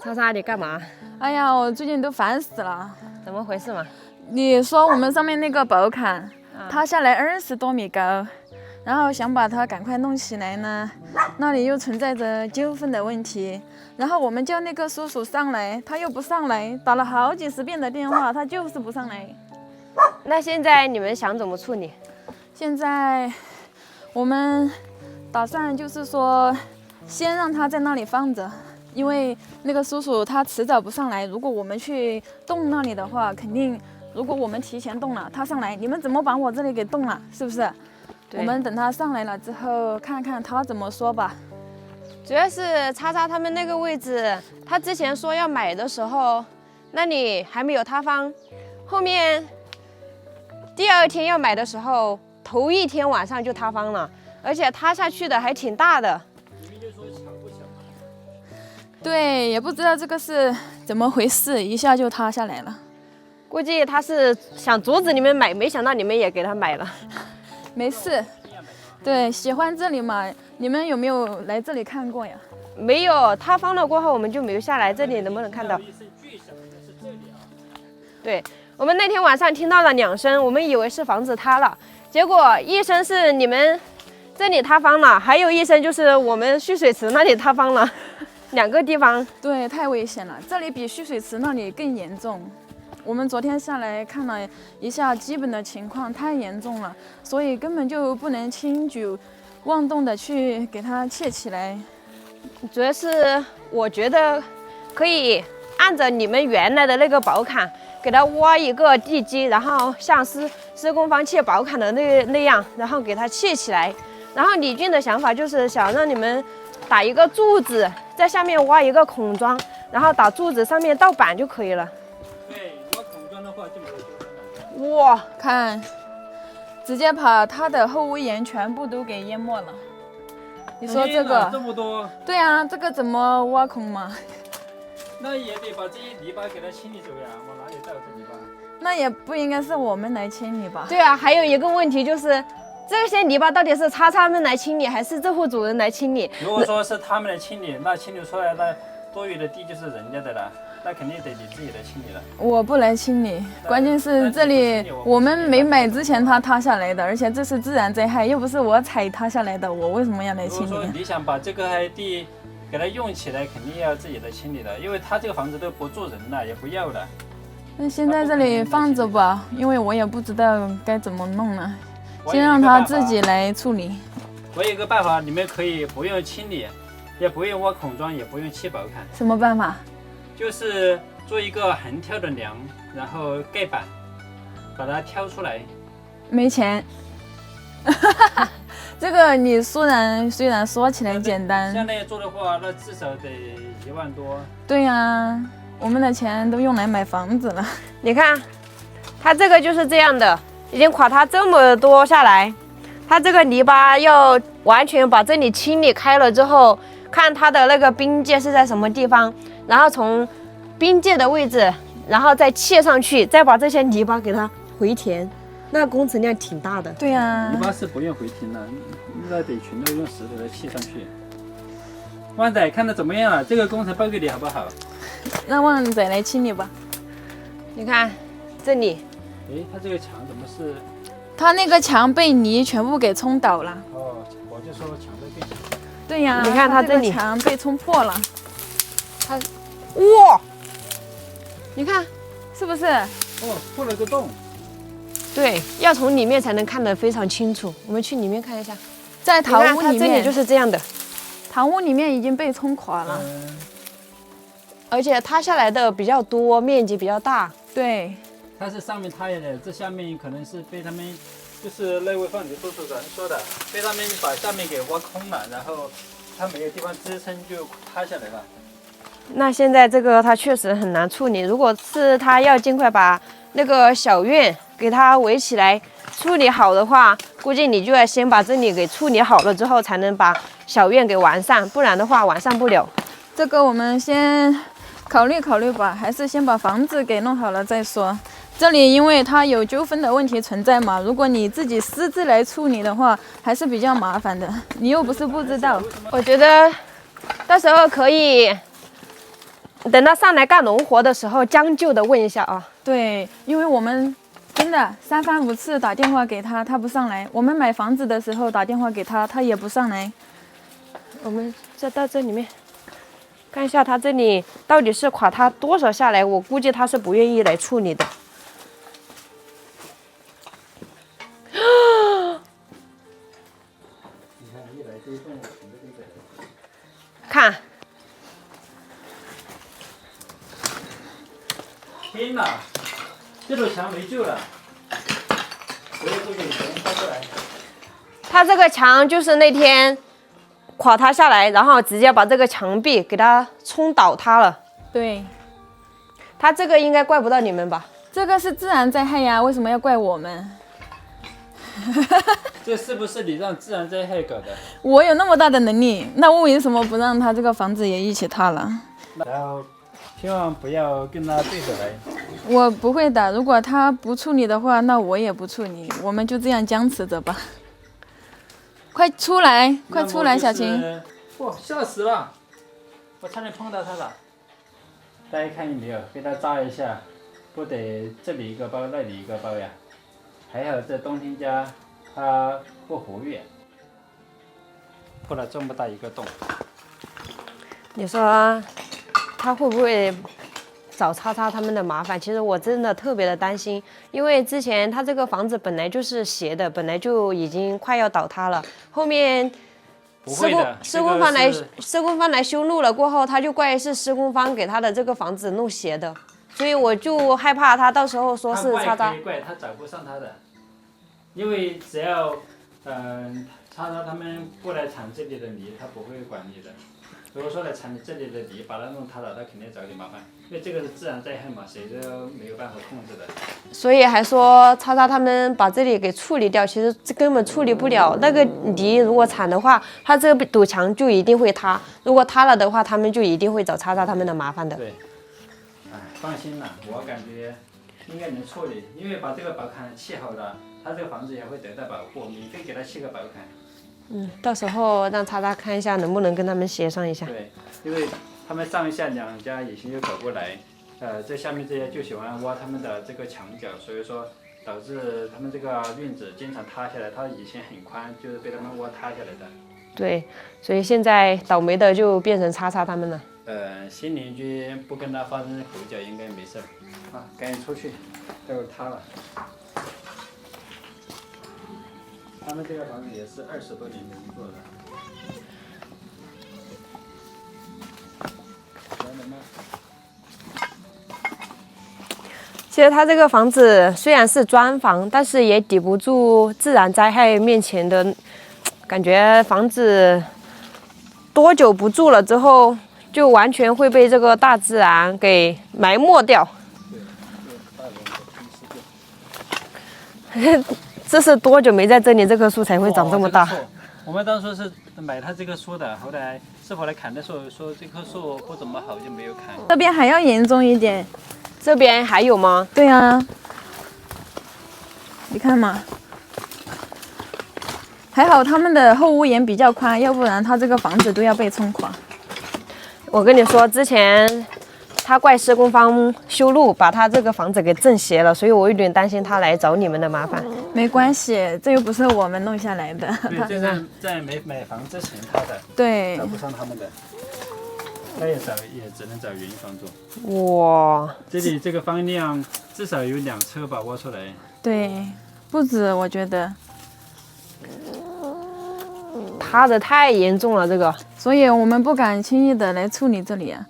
莎莎，你干嘛？哎呀，我最近都烦死了。怎么回事嘛？你说我们上面那个宝坎，塌下来20多米高，然后想把它赶快弄起来呢，那里又存在着纠纷的问题。然后我们叫那个叔叔上来，他又不上来，打了好几10遍的电话，他就是不上来。那现在你们想怎么处理？现在我们打算就是说，先让他在那里放着。因为那个叔叔他迟早不上来，如果我们去动那里的话，肯定如果我们提前动了，他上来，你们怎么把我这里给动了？是不是？我们等他上来了之后，看看他怎么说吧。主要是叉叉他们那个位置，他之前说要买的时候，那里还没有塌方，后面第2天要买的时候，头1天晚上就塌方了，而且塌下去的还挺大的。对，也不知道这个是怎么回事，一下就塌下来了。估计他是想阻止你们买，没想到你们也给他买了。没事，对，喜欢这里嘛。你们有没有来这里看过呀？没有，塌方了过后我们就没有下来。这里能不能看到？对，我们那天晚上听到了2声，我们以为是房子塌了，结果一声是你们这里塌方了，还有一声就是我们蓄水池那里塌方了。2个地方，对，太危险了，这里比蓄水池那里更严重。我们昨天下来看了一下基本的情况，太严重了，所以根本就不能轻举妄动的去给它砌起来。主要是我觉得可以按照你们原来的那个宝坎，给它挖一个地基，然后像施工方砌宝坎的那样，然后给它砌起来。然后李俊的想法就是想让你们打一个柱子，在下面挖一个孔桩，然后打柱子，上面倒板就可以了。对，挖孔桩的话就没有纠纷了。哇，看，直接把它的后屋檐全部都给淹没了。你说这个？这么多？对啊，这个怎么挖孔嘛？那也得把这些泥巴给它清理走呀，往哪里倒这泥巴？那也不应该是我们来清理吧？对啊，还有一个问题就是，这些泥巴到底是叉叉们来清理，还是这户主人来清理？如果说是他们来清理，那清理出来那多余的地就是人家的了，那肯定得你自己来清理了。我不来清理，关键是这里我们没买之前它塌下来的，而且这是自然灾害，又不是我踩塌下来的，我为什么要来清如果说理？你想把这个地给它用起来，肯定要自己来清理的，因为他这个房子都不住人了，也不要了。那先在这里放着吧，因为我也不知道该怎么弄了，先让他自己来处理。我有一个办法，你们可以不用清理，也不用挖孔桩，也不用砌宝坎。什么办法？就是做一个横挑的梁，然后盖板，把它挑出来。没钱。这个你虽然说起来简单，像那样做的话，那至少得1万多。对呀，我们的钱都用来买房子了。你看，它这个就是这样的，已经垮塌这么多下来，它这个泥巴要完全把这里清理开了之后，看它的那个边界是在什么地方，然后从边界的位置，然后再砌上去，再把这些泥巴给它回填，那工程量挺大的。对呀，泥巴是不用回填的，那得全都用石头来砌上去。旺仔看的怎么样了？这个工程报给你好不好？让旺仔来清理吧。你看这里，诶，它这个墙怎么是？他那个墙被泥全部给冲倒了。哦，我就说墙都变形。对呀，你看它这里个墙被冲破了。哇，你看是不是？哦，破了个洞。对，要从里面才能看得非常清楚。我们去里面看一下，在堂屋里面它这里就是这样的，堂屋里面已经被冲垮了，而且塌下来的比较多，面积比较大。对，它是上面塌下来，这下面可能是被他们，就是那位放牛叔叔说的，被他们把下面给挖空了，然后它没有地方支撑就塌下来了。那现在这个它确实很难处理，如果是他要尽快把那个小院给它围起来处理好的话，估计你就要先把这里给处理好了之后，才能把小院给完善，不然的话完善不了。这个我们先考虑考虑吧，还是先把房子给弄好了再说。这里因为它有纠纷的问题存在嘛，如果你自己私自来处理的话，还是比较麻烦的。你又不是不知道，我觉得到时候可以等他上来干农活的时候，将就的问一下啊。对，因为我们真的3番5次打电话给他，他不上来。我们买房子的时候打电话给他，他也不上来。我们再到这里面看一下，他这里到底是垮他多少下来？我估计他是不愿意来处理的。看，天哪，这堵墙没救了，所以这个全翻过来。他这个墙就是那天垮塌下来，然后直接把这个墙壁给它冲倒塌了。对，他这个应该怪不到你们吧？这个是自然灾害呀，为什么要怪我们？这是不是你让自然灾害搞的？我有那么大的能力，那我为什么不让他这个房子也一起塌了？然后千万不要跟他对着来。我不会的，如果他不处理的话，那我也不处理，我们就这样僵持着吧。快出来，快出来，小晴！哇，吓死了！我差点碰到他了。大家看见没有？给他扎一下，不得这里一个包，那里一个包呀。还好这冬天家它不活跃，破了这么大一个洞。你说他会不会找叉叉他们的麻烦？其实我真的特别的担心，因为之前他这个房子本来就是斜的，本来就已经快要倒塌了，后面施工方来修路了过后，他就怪是施工方给他的这个房子弄斜的，所以我就害怕他到时候说是叉叉。可以怪他找不上他的，因为只要叉叉他们不来铲这里的泥，他不会管你的。如果说来铲你这里的泥，把它弄塌了，他肯定找你麻烦，因为这个是自然灾害嘛，谁都没有办法控制的。所以还说叉叉他们把这里给处理掉，其实根本处理不了。那个泥如果铲的话，它这堵墙就一定会塌。如果塌了的话，他们就一定会找叉叉他们的麻烦的。对，哎，放心啦，我感觉应该能处理，因为把这个保坎砌好了，他这个房子也会得到保护，免费给他砌个保坎。到时候让叉叉看一下能不能跟他们协商一下。对，因为他们上下两家以前就搞过来，这下面这些就喜欢挖他们的这个墙角，所以说导致他们这个院子经常塌下来。它以前很宽，就是被他们挖塌下来的。对，所以现在倒霉的就变成叉叉他们了。新邻居不跟他发生口角应该没事。啊，赶紧出去，待会儿塌了。他们这个房子也是20多年没人做的。其实他这个房子虽然是砖房，但是也抵不住自然灾害面前的感觉。房子多久不住了之后，就完全会被这个大自然给埋没掉。这是多久没在这里，这棵树才会长这么大？我们当初是买它这棵树的，后来师傅来砍的时候说这棵树不怎么好，就没有砍。这边还要严重一点。这边还有吗？对啊，你看嘛，还好他们的后屋檐比较宽，要不然他这个房子都要被冲垮。我跟你说，之前他怪施工方修路把他这个房子给震斜了，所以我有点担心他来找你们的麻烦。没关系，这又不是我们弄下来的。对，这是在没买房之前他的，对，找不上他们的，那也只能找原房做。哇，这里这个方量至少有2车吧，挖出来。对，不止，我觉得。塌的太严重了，这个，所以我们不敢轻易的来处理这里啊。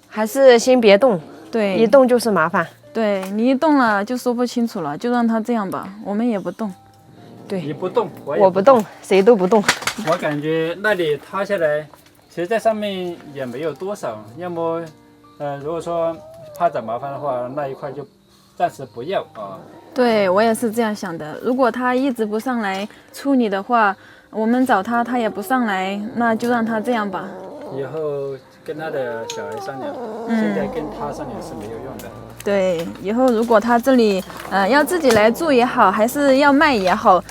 还是先别动，对，一动就是麻烦。对你一动了就说不清楚了，就让他这样吧，我们也不动。对，你不动，我不动，谁都不动。我感觉那里塌下来，其实在上面也没有多少，要么，如果说怕找麻烦的话，那一块就暂时不要啊。对，我也是这样想的。如果他一直不上来处理的话，我们找他，他也不上来，那就让他这样吧。以后跟他的小孩商量，现在跟他商量是没有用的。对，以后如果他这里要自己来住也好，还是要卖也好，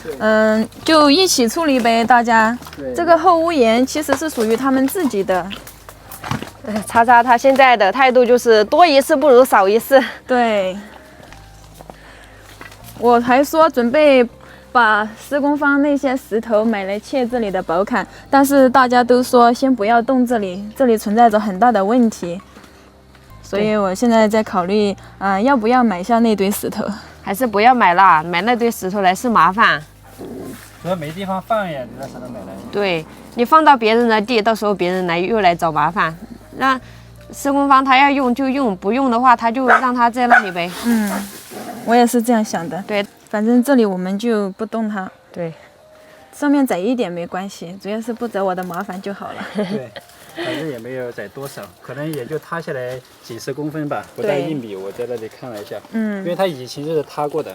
就一起处理呗，大家。这个后屋檐其实是属于他们自己的。叉叉他现在的态度就是多一事不如少一事。对，我还说准备把施工方那些石头买来砌这里的宝坎，但是大家都说先不要动这里，这里存在着很大的问题，所以我现在在考虑，要不要买下那堆石头？还是不要买了，买那堆石头来是麻烦。主要没地方放呀，你那石头买来。对，你放到别人的地，到时候别人又来找麻烦。那施工方他要用就用，不用的话他就让他在那里呗。我也是这样想的。对，反正这里我们就不动它，对，上面窄一点没关系，主要是不惹我的麻烦就好了。对，反正也没有窄多少，可能也就塌下来几十公分吧，不到对1米。我在那里看了一下，因为它以前就是塌过的。